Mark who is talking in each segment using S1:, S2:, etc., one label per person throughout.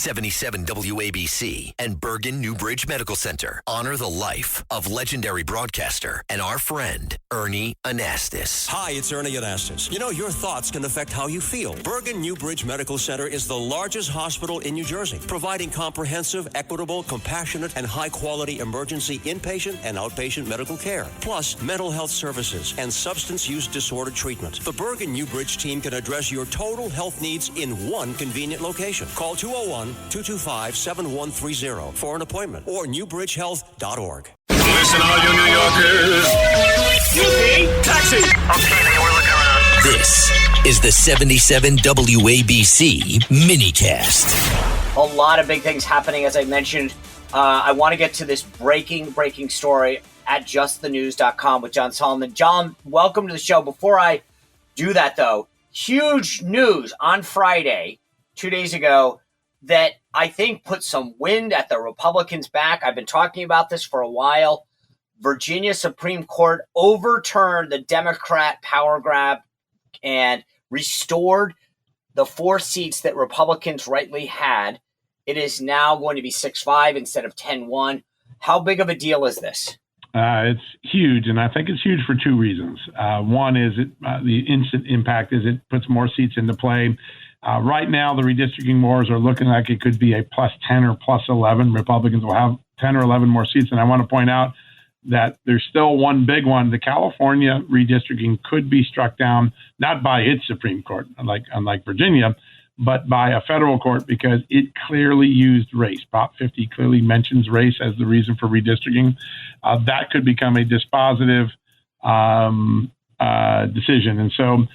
S1: 77 WABC and Bergen Newbridge Medical Center honor the life of legendary broadcaster and our friend, Ernie Anastas.
S2: Hi, it's Ernie Anastas. You know, your thoughts can affect how you feel. Bergen Newbridge Medical Center is the largest hospital in New Jersey, providing comprehensive, equitable, compassionate, and high-quality emergency inpatient and outpatient medical care, plus mental health services and substance use disorder treatment. The Bergen Newbridge team can address your total health needs in one convenient location. Call 201-225-7130 for an appointment or newbridgehealth.org.
S3: Listen, all you New Yorkers. Taxi!
S4: Okay, we're looking around.
S1: This is the 77 WABC minicast.
S5: A lot of big things happening, as I mentioned. I want to get to this breaking story at justthenews.com with John Solomon. John, welcome to the show. Before I do that, though, huge news on Friday, 2 days ago, that I think put some wind at the Republicans' back. I've been talking about this for a while. Virginia Supreme Court overturned the Democrat power grab and restored the 4 seats that Republicans rightly had. It is now going to be 6-5 instead of 10-1. How big of a deal is this?
S6: It's huge, and I think it's huge for 2 reasons. One is the instant impact is it puts more seats into play. Right now, the redistricting wars are looking like it could be a plus 10 or plus 11. Republicans will have 10 or 11 more seats. And I want to point out that there's still one big one. The California redistricting could be struck down, not by its Supreme Court, unlike Virginia, but by a federal court because it clearly used race. Prop 50 clearly mentions race as the reason for redistricting. That could become a dispositive decision. And so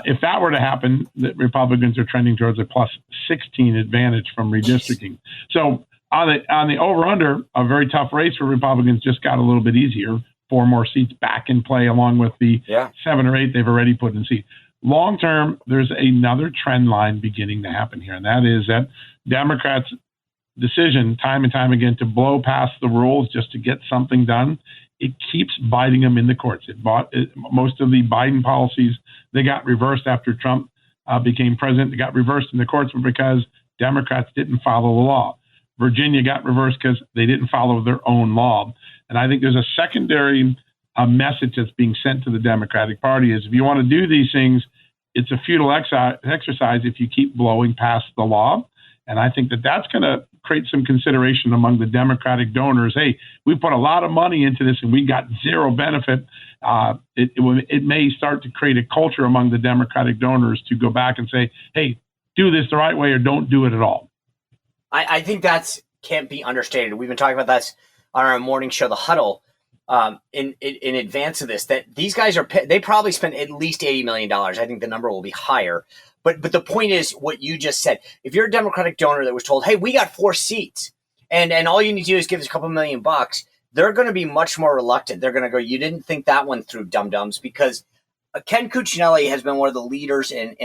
S6: if that were to happen, the Republicans are trending towards a plus 16 advantage from redistricting. So on the over-under, a very tough race for Republicans just got a little bit easier. 4 more seats back in play along with the 7 or 8 they've already put in seat. Long term, there's another trend line beginning to happen here, and that is that Democrats' decision time and time again to blow past the rules just to get something done, it keeps biting them in the courts. Most of the Biden policies, they got reversed after Trump became president. They got reversed in the courts because Democrats didn't follow the law. Virginia got reversed because they didn't follow their own law. And I think there's a secondary message that's being sent to the Democratic Party is if you want to do these things, it's a futile exercise if you keep blowing past the law. And I think that that's going to create some consideration among the Democratic donors. Hey, we put a lot of money into this and we got zero benefit. It may start to create a culture among the Democratic donors to go back and say, hey, do this the right way or don't do it at all.
S5: I think that can't be understated. We've been talking about that on our morning show, The Huddle, in advance of this, that these guys they probably spent at least $80 million. I think the number will be higher. But the point is what you just said. If you're a Democratic donor that was told, hey, we got 4 seats and all you need to do is give us a couple $1 million, they're going to be much more reluctant. They're going to go, you didn't think that one through, dum-dums, because Ken Cuccinelli has been one of the leaders in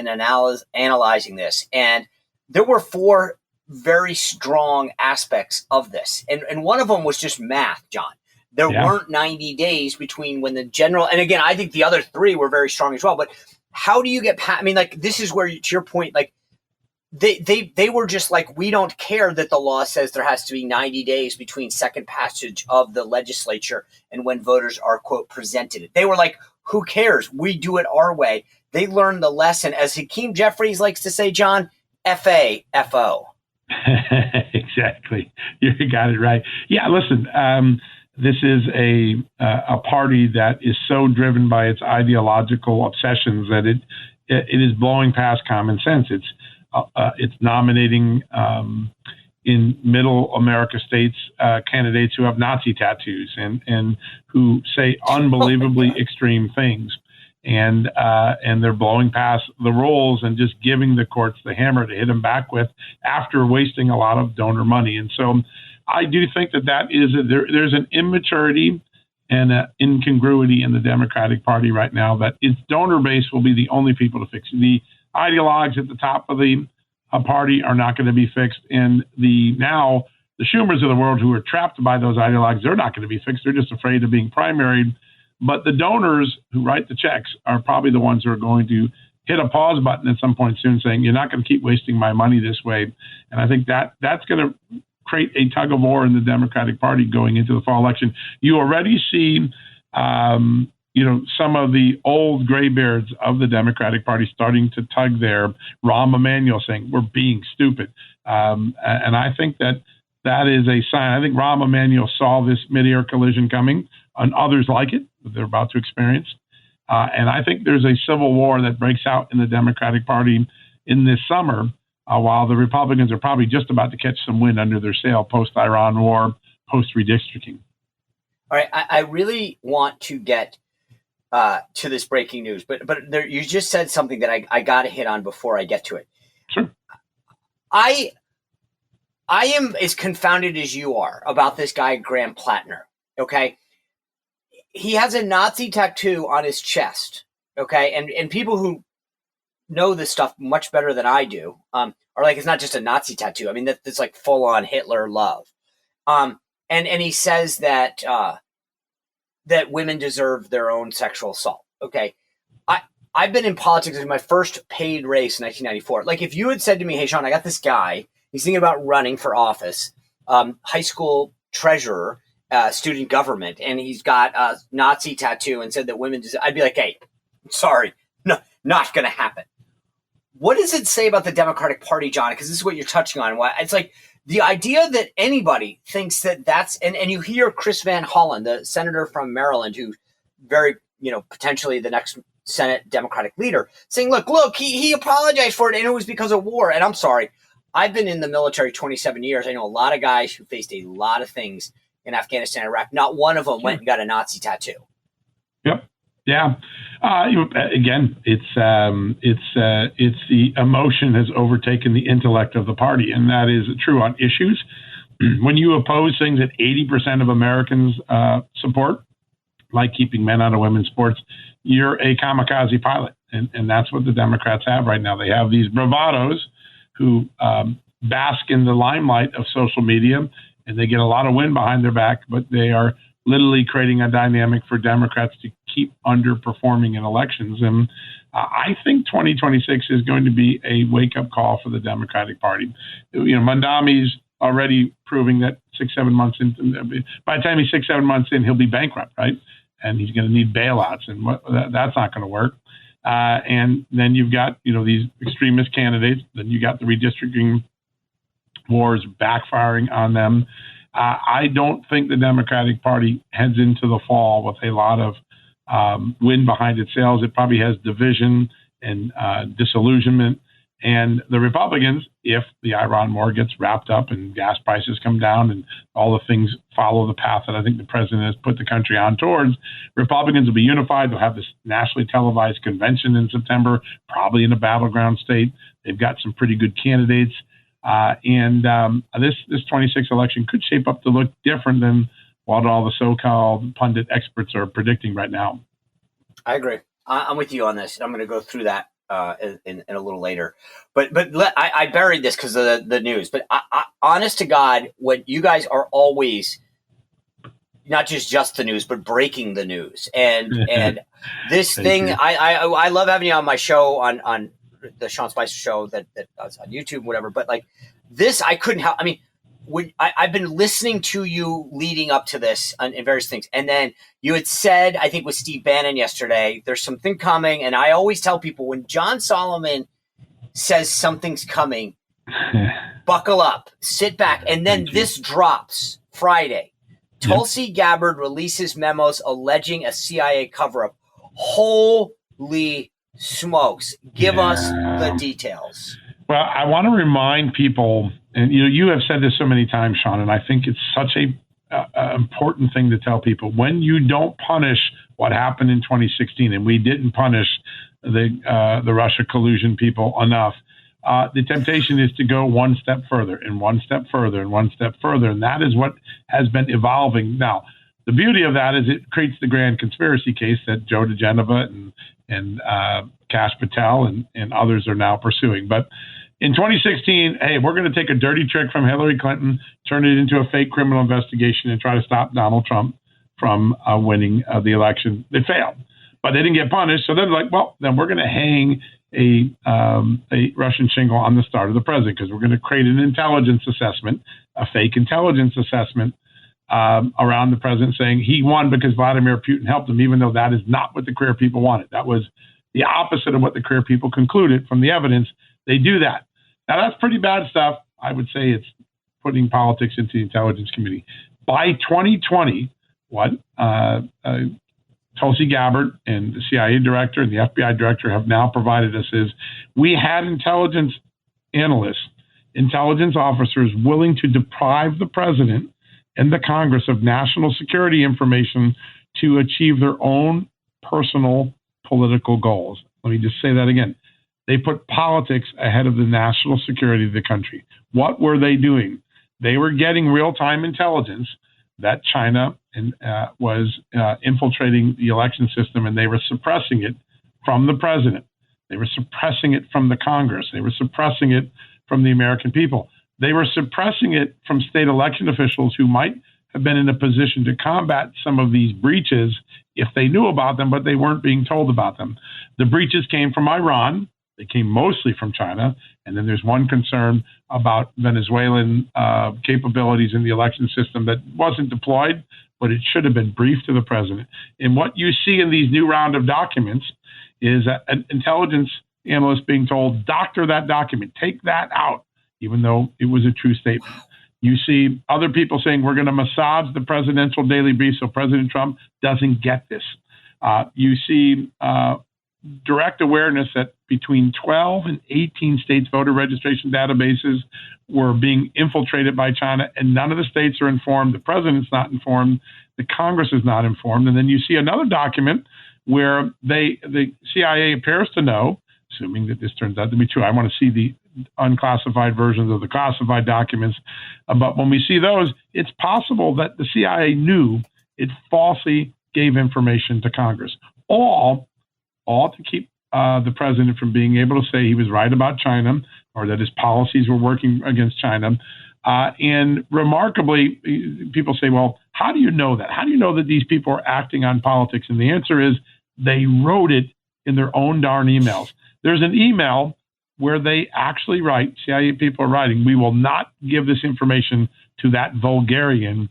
S5: analyzing this. And there were 4 very strong aspects of this. And one of them was just math, John. There weren't 90 days between when the general, and again, I think the other 3 were very strong as well, but how do you get past, I mean, like, this is where, to your point, like, they were just like, we don't care that the law says there has to be 90 days between second passage of the legislature and when voters are, quote, presented it. They were like, who cares? We do it our way. They learned the lesson. As Hakeem Jeffries likes to say, John, F-A-F-O.
S6: Exactly. You got it right. Yeah, listen, this is a party that is so driven by its ideological obsessions that it is blowing past common sense. It's nominating in middle America states candidates who have Nazi tattoos and who say unbelievably extreme things. And they're blowing past the rules and just giving the courts the hammer to hit them back with after wasting a lot of donor money. And so I do think that is there's an immaturity and an incongruity in the Democratic Party right now that its donor base will be the only people to fix it. The ideologues at the top of the party are not going to be fixed. And the Schumers of the world who are trapped by those ideologues, they're not going to be fixed. They're just afraid of being primaried. But the donors who write the checks are probably the ones who are going to hit a pause button at some point soon, saying you're not going to keep wasting my money this way. And I think that's going to create a tug of war in the Democratic Party going into the fall election. You already see, some of the old graybeards of the Democratic Party starting to tug their Rahm Emanuel, saying we're being stupid. And I think that is a sign. I think Rahm Emanuel saw this mid-air collision coming, and others like it that they're about to experience. And I think there's a civil war that breaks out in the Democratic Party in this summer, while the Republicans are probably just about to catch some wind under their sail post-Iran war, post-redistricting.
S5: All right, I really want to get to this breaking news, but there, you just said something that I got to hit on before I get to it.
S6: Sure.
S5: I am as confounded as you are about this guy, Graham Plattner, okay? He has a Nazi tattoo on his chest, okay? And people who know this stuff much better than I do are like, it's not just a Nazi tattoo. I mean, that's like full-on Hitler love. And he says that that women deserve their own sexual assault, okay? I've been in politics in my first paid race in 1994. Like, if you had said to me, hey, Sean, I got this guy, he's thinking about running for office, high school treasurer, student government, and he's got a Nazi tattoo and said that women I'd be like, hey, sorry, no, not going to happen. What does it say about the Democratic Party, John? Because this is what you're touching on. It's like the idea that anybody thinks that that's, and you hear Chris Van Hollen, the senator from Maryland, who very, potentially the next Senate Democratic leader, saying, look, he apologized for it, and it was because of war. And I'm sorry, I've been in the military 27 years. I know a lot of guys who faced a lot of things in Afghanistan and Iraq. Not one of them went and got a Nazi tattoo.
S6: Yep. Yeah. Again, it's the emotion has overtaken the intellect of the party, and that is true on issues. When you oppose things that 80% of Americans support, like keeping men out of women's sports, you're a kamikaze pilot, and that's what the Democrats have right now. They have these bravados who bask in the limelight of social media, and they get a lot of wind behind their back, but they are literally creating a dynamic for Democrats to keep underperforming in elections. And I think 2026 is going to be a wake-up call for the Democratic Party. Mondami's already proving that 6-7 months in, by the time he's 6-7 months in, he'll be bankrupt, right? And he's going to need bailouts, and that's not going to work. And then you've got, these extremist candidates. Then you got the redistricting wars backfiring on them. I don't think the Democratic Party heads into the fall with a lot of wind behind its sails. It probably has division and disillusionment. And the Republicans, if the Iran war gets wrapped up and gas prices come down and all the things follow the path that I think the president has put the country on towards, Republicans will be unified. They'll have this nationally televised convention in September, probably in a battleground state. They've got some pretty good candidates. This 26 election could shape up to look different than what all the so-called pundit experts are predicting right now.
S5: I agree. I'm with you on this. I'm going to go through that in a little later. But I buried this because of the news. But I, honest to God, what you guys are always not just the news, but breaking the news. And this thing, I love having you on my show on the Sean Spicer show that on YouTube, whatever. But like this, I couldn't help. I mean, I've been listening to you leading up to this in various things. And then you had said, I think with Steve Bannon yesterday, there's something coming. And I always tell people when John Solomon says something's coming, buckle up, sit back. And then this drops Friday. Yep. Tulsi Gabbard releases memos alleging a CIA cover-up. Holy smokes. Give us the details.
S6: Well, I want to remind people, and you have said this so many times, Sean, and I think it's such a important thing to tell people. When you don't punish what happened in 2016, and we didn't punish the Russia collusion people enough, the temptation is to go one step further and one step further and one step further, and that is what has been evolving. Now, the beauty of that is it creates the grand conspiracy case that Joe DeGenova and Kash Patel and others are now pursuing. But in 2016, hey, we're going to take a dirty trick from Hillary Clinton, turn it into a fake criminal investigation, and try to stop Donald Trump from winning the election. They failed, but they didn't get punished. So they're like, well, then we're going to hang a Russian shingle on the start of the president, because we're going to create an intelligence assessment, a fake intelligence assessment around the president, saying he won because Vladimir Putin helped him, even though that is not what the career people wanted. That was the opposite of what the career people concluded from the evidence. They do that. Now, that's pretty bad stuff. I would say it's putting politics into the Intelligence Committee. By 2020, Tulsi Gabbard and the CIA director and the FBI director have now provided us is we had intelligence analysts, intelligence officers willing to deprive the president and the Congress of national security information to achieve their own personal political goals. Let me just say that again. They put politics ahead of the national security of the country. What were they doing? They were getting real-time intelligence that China was infiltrating the election system, and they were suppressing it from the president. They were suppressing it from the Congress. They were suppressing it from the American people. They were suppressing it from state election officials who might have been in a position to combat some of these breaches if they knew about them, but they weren't being told about them. The breaches came from Iran. They came mostly from China. And then there's one concern about Venezuelan capabilities in the election system that wasn't deployed, but it should have been briefed to the president. And what you see in these new round of documents is an intelligence analyst being told, doctor that document, take that out, even though it was a true statement. You see other people saying we're going to massage the presidential daily brief so President Trump doesn't get this. You see direct awareness that between 12 and 18 states' voter registration databases were being infiltrated by China, and none of the states are informed. The president's not informed. The Congress is not informed. And then you see another document where the CIA appears to know, assuming that this turns out to be true. I want to see the unclassified versions of the classified documents. But when we see those, it's possible that the CIA knew it falsely gave information to Congress, all to keep the president from being able to say he was right about China or that his policies were working against China. And remarkably, people say, well, how do you know that? How do you know that these people are acting on politics? And the answer is they wrote it in their own darn emails. There's an email where they actually write, CIA people are writing, we will not give this information to that vulgarian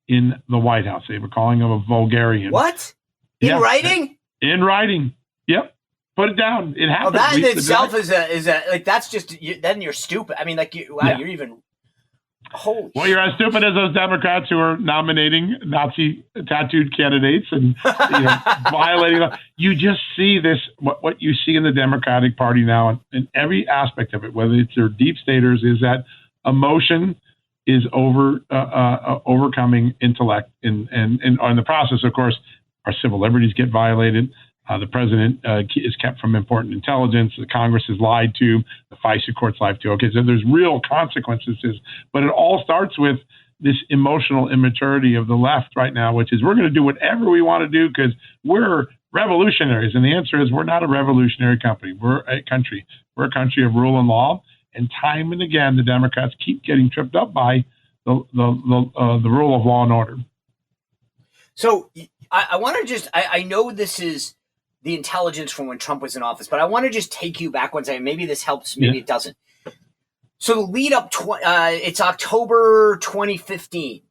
S6: in the White House. They were calling him a vulgarian.
S5: What? In writing?
S6: In writing. Yep. Put it down. It happened.
S5: Well, that in itself is a like that's just then you're stupid. I mean, like you're even holy.
S6: Well, you're as stupid as those Democrats who are nominating Nazi tattooed candidates and violating them. You just see this. What you see in the Democratic Party now, in every aspect of it, whether it's their deep staters, is that emotion is overcoming intellect, and on the process, of course, our civil liberties get violated. The president is kept from important intelligence. The Congress is lied to. The FISA court's lied to. Okay, so there's real consequences. But it all starts with this emotional immaturity of the left right now, which is we're going to do whatever we want to do because we're revolutionaries. And the answer is we're not a revolutionary company. We're a country. We're a country of rule and law. And time and again, the Democrats keep getting tripped up by the rule of law and order.
S5: So I want to just I know this is the intelligence from when Trump was in office, but I want to just take you back one second. Maybe this helps, maybe it doesn't. So the lead up, it's October 2015,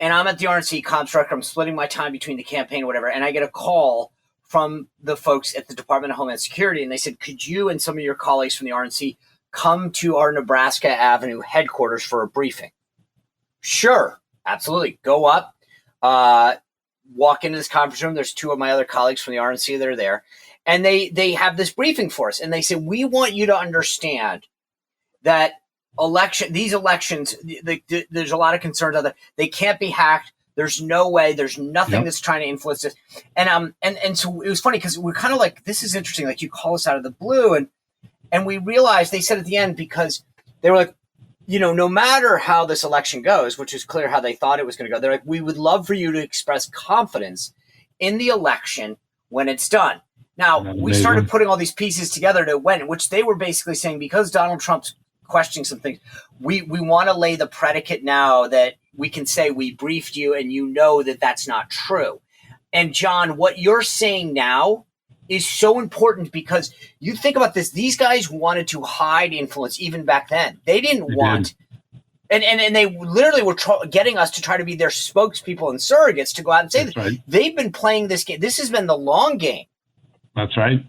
S5: and I'm at the RNC comps director. I'm splitting my time between the campaign or whatever, and I get a call from the folks at the Department of Homeland Security, and they said, could you and some of your colleagues from the RNC come to our Nebraska Avenue headquarters for a briefing? Sure, absolutely. Go up. Walk into this conference room. There's two of my other colleagues from the RNC that are there. And they have this briefing for us. And they say, we want you to understand that these elections, there's a lot of concerns out there. They can't be hacked. There's no way. There's nothing that's trying to influence this. And so it was funny because we're kind of like, this is interesting. Like you call us out of the blue. And we realized, they said at the end, because they were like, no matter how this election goes, which is clear how they thought it was going to go, they're like, we would love for you to express confidence in the election when it's done. Now, we started putting all these pieces together to when, which they were basically saying, because Donald Trump's questioning some things, we want to lay the predicate now that we can say we briefed you and that that's not true. And John, what you're saying now is so important because you think about this. These guys wanted to hide influence even back then. They didn't want, and they literally were getting us to try to be their spokespeople and surrogates to go out and say that.
S6: Right.
S5: They've been playing this game. This has been the long game.
S6: That's right.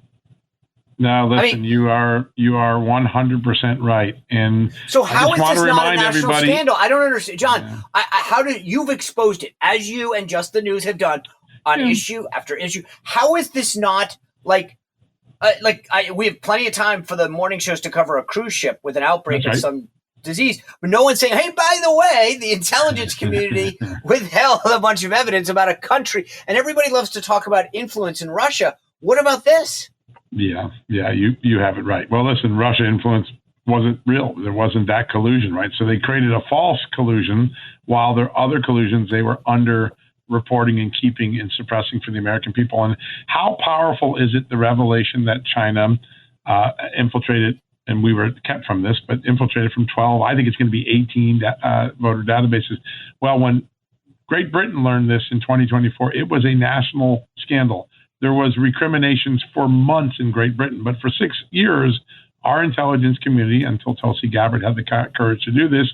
S6: No, listen, you are 100% right. And
S5: so how is this not a national scandal? I don't understand, John.
S6: Yeah.
S5: How did you've exposed it as you and Just the News have done on issue after issue? How is this not we have plenty of time for the morning shows to cover a cruise ship with an outbreak of some disease, but no one's saying, hey, by the way, the intelligence community withheld a bunch of evidence about a country, and everybody loves to talk about influence in Russia. What about this?
S6: Yeah, you have it right. Well, listen, Russia influence wasn't real. There wasn't that collusion, right? So they created a false collusion while their other collusions they were under reporting and keeping and suppressing for the American people. And how powerful is it, the revelation that China infiltrated, and we were kept from this, but infiltrated from 12, I think it's going to be 18 voter databases. Well, when Great Britain learned this in 2024, it was a national scandal. There was recriminations for months in Great Britain, but for 6 years, our intelligence community, until Tulsi Gabbard had the courage to do this,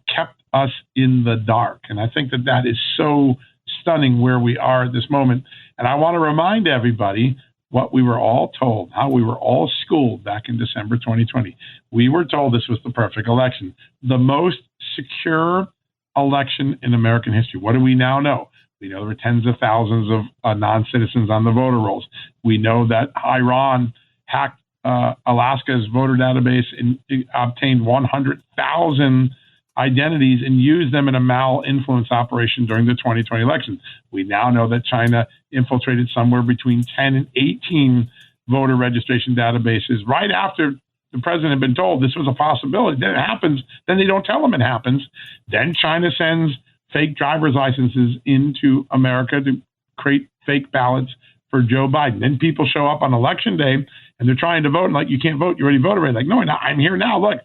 S6: kept us in the dark. And I think that is so stunning where we are at this moment. And I want to remind everybody what we were all told, how we were all schooled back in December 2020. We were told this was the perfect election, the most secure election in American history. What do we now know? We know there were tens of thousands of non-citizens on the voter rolls. We know that Iran hacked Alaska's voter database and obtained 100,000 identities and used them in a malinfluence operation during the 2020 election. We now know that China infiltrated somewhere between 10 and 18 voter registration databases right after the president had been told this was a possibility. Then it happens. Then they don't tell them it happens. Then China sends fake driver's licenses into America to create fake ballots for Joe Biden. Then people show up on election day and they're trying to vote and like, you can't vote. You already voted. Like, no, I'm here now. Look,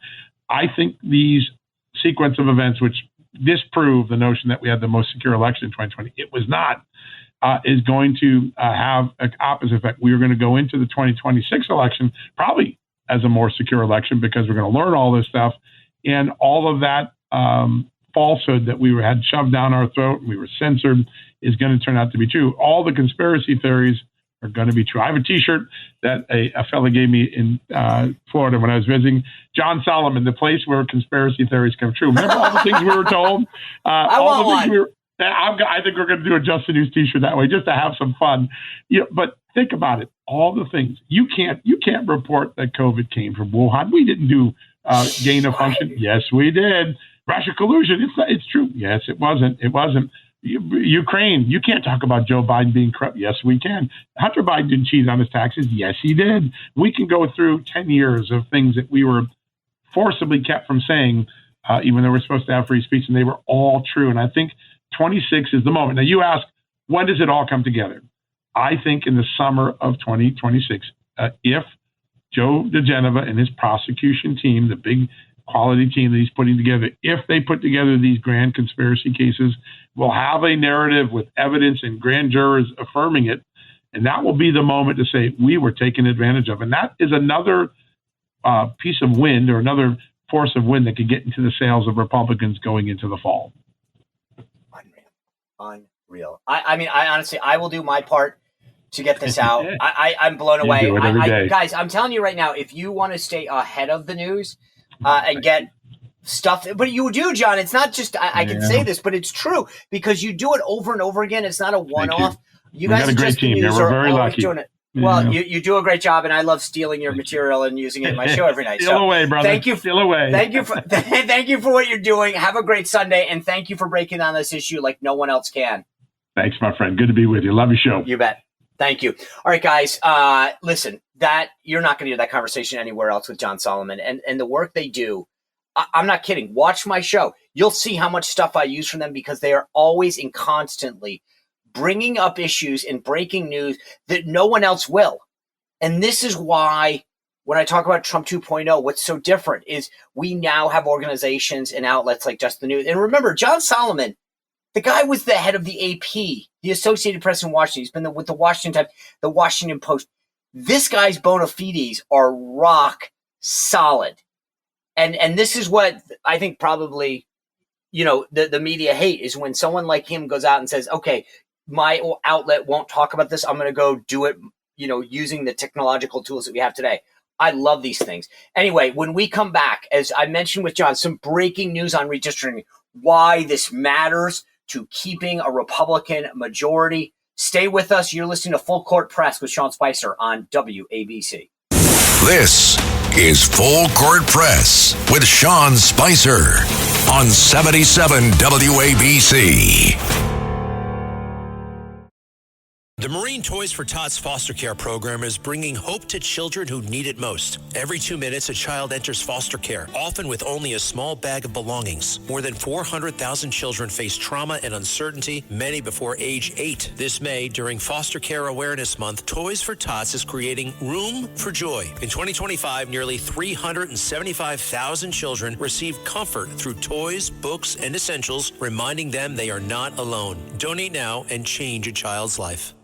S6: I think these sequence of events, which disprove the notion that we had the most secure election in 2020, it was not, is going to have an opposite effect. We are going to go into the 2026 election probably as a more secure election because we're going to learn all this stuff, and all of that falsehood that we had shoved down our throat and we were censored is going to turn out to be true. All the conspiracy theories are going to be true. I have a T-shirt that a fella gave me in Florida when I was visiting. John Solomon, the place where conspiracy theories come true. Remember all the things we were told?
S5: I want one.
S6: I think we're going to do a Just the News T-shirt that way, just to have some fun. But think about it. All the things you can't report that COVID came from Wuhan. We didn't do gain of function. Yes, we did. Russia collusion. It's true. Yes, it wasn't. It wasn't. Ukraine. You can't talk about Joe Biden being corrupt. Yes, we can. Hunter Biden didn't cheat on his taxes. Yes, he did. We can go through 10 years of things that we were forcibly kept from saying, even though we're supposed to have free speech, and they were all true. And I think 26 is the moment. Now, you ask, when does it all come together? I think in the summer of 2026, if Joe DeGeneva and his prosecution team, the big quality team that he's putting together, if they put together these grand conspiracy cases, we'll have a narrative with evidence and grand jurors affirming it. And that will be the moment to say we were taken advantage of. And that is another piece of wind or another force of wind that could get into the sails of Republicans going into the fall.
S5: Unreal. I mean, I honestly, I will do my part to get this out. I'm blown away. Guys, I'm telling you right now, if you want to stay ahead of the news and get stuff, but you do, John, it's not just, I can say this, but it's true because you do it over and over again. It's not a one-off. You guys got a great team. We're very lucky. Doing it. Well, you do a great job, and I love stealing your material and using it in my show every night.
S6: Steal away, brother. Steal away.
S5: Thank you for what you're doing. Have a great Sunday, and thank you for breaking down this issue like no one else can.
S6: Thanks, my friend. Good to be with you. Love your show.
S5: You bet. Thank you. All right, guys. Listen, that you're not going to hear that conversation anywhere else with John Solomon and the work they do. I'm not kidding. Watch my show. You'll see how much stuff I use from them because they are always and constantly bringing up issues and breaking news that no one else will. And this is why when I talk about Trump 2.0, what's so different is we now have organizations and outlets like Just the News. And remember, John Solomon, The guy was the head of the AP, the Associated Press in Washington. He's been with the Washington Times, the Washington Post. This guy's bona fides are rock solid. And this is what I think probably, the media hate is when someone like him goes out and says, okay, my outlet won't talk about this. I'm going to go do it, using the technological tools that we have today. I love these things. Anyway, when we come back, as I mentioned with John, some breaking news on redistricting, why this matters to keeping a Republican majority. Stay with us. You're listening to Full Court Press with Sean Spicer on WABC.
S7: This is Full Court Press with Sean Spicer on 77 WABC.
S2: The Marine Toys for Tots foster care program is bringing hope to children who need it most. Every 2 minutes, a child enters foster care, often with only a small bag of belongings. More than 400,000 children face trauma and uncertainty, many before age 8. This May, during Foster Care Awareness Month, Toys for Tots is creating Room for Joy. In 2025, nearly 375,000 children received comfort through toys, books, and essentials, reminding them they are not alone. Donate now and change a child's life.